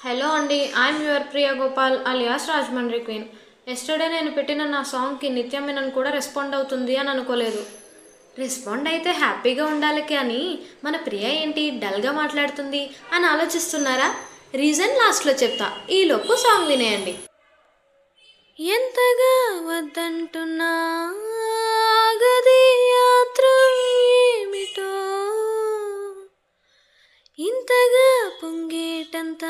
Hello అండి, I'm your Priya Gopal alias Rajahmundry queen. Yesterday నేను పెట్టిన నా సాంగ్కి నిత్య మీనన్ కూడా రెస్పాండ్ అవుతుంది అని అనుకోలేదు. రెస్పాండ్ అయితే హ్యాపీగా ఉండాలి కానీ మన ప్రియ ఏంటి డల్గా మాట్లాడుతుంది అని ఆలోచిస్తున్నారా? రీజన్ లాస్ట్లో చెప్తా, ఈలోపు సాంగ్ వినేయండి. ఎంతగా వద్దంటున్నా ఆగది యాత్ర ఏమిటో, ఇంతగా పొంగేటంత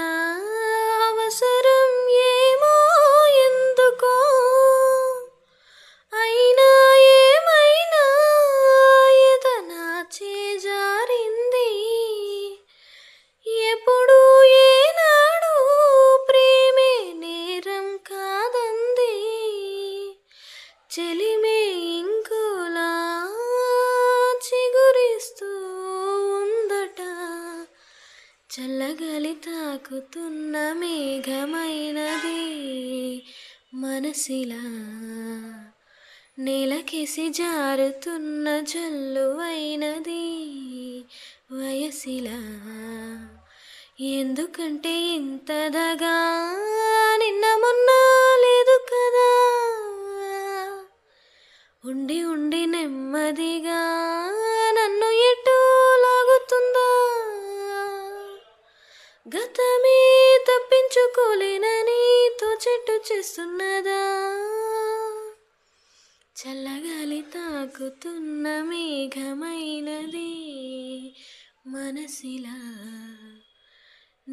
అవసరం ఏమో ఎందుకో, అయినా ఏమైనా ఏదనా చేజారింది, ఎప్పుడు ఏనాడు ప్రేమే నేరం కాదంది, చెలిమే ఇంకోలా చిగురిస్తూ ఉందట, చల్లగాలి తాకుతున్న మేఘమైనది మనసిలా, నేలకేసి జారుతున్న జల్లువైనది వయసిలా, ఎందుకంటే ఇంతదగా నిన్న మొన్న లేదు కదా, ఉండి ఉండి నెమ్మదిగా నన్ను ఎటో లాగుతుందా, గతమే తప్పించుకోలేనని తోచెట్టు చేస్తున్నదా, చల్లగాలి తాకుతున్న మేఘమైనది మనసిలా,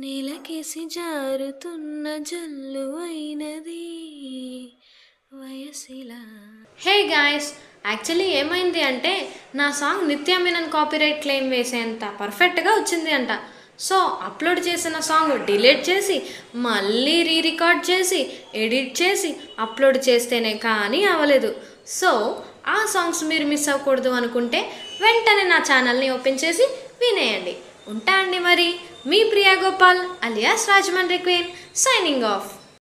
నేలకేసి జారుతున్న జల్లు అయినది వయసిలా. హే గాయస్, యాక్చువల్లీ ఏమైంది అంటే నా సాంగ్ నిత్య మీనన్ కాపీరైట్ క్లెయిమ్ వేసేంత పర్ఫెక్ట్గా వచ్చింది అంట. సో అప్లోడ్ చేసిన సాంగ్ డిలీట్ చేసి మళ్ళీ రికార్డ్ చేసి ఎడిట్ చేసి అప్లోడ్ చేస్తేనే కానీ అవ్వలేదు. సో ఆ సాంగ్స్ మీరు మిస్ అవ్వకూడదు అనుకుంటే వెంటనే నా ఛానల్ని ఓపెన్ చేసి వినేయండి. ఉంటా అండి మరి, మీ Priya Gopal alias Rajahmundry queen signing of.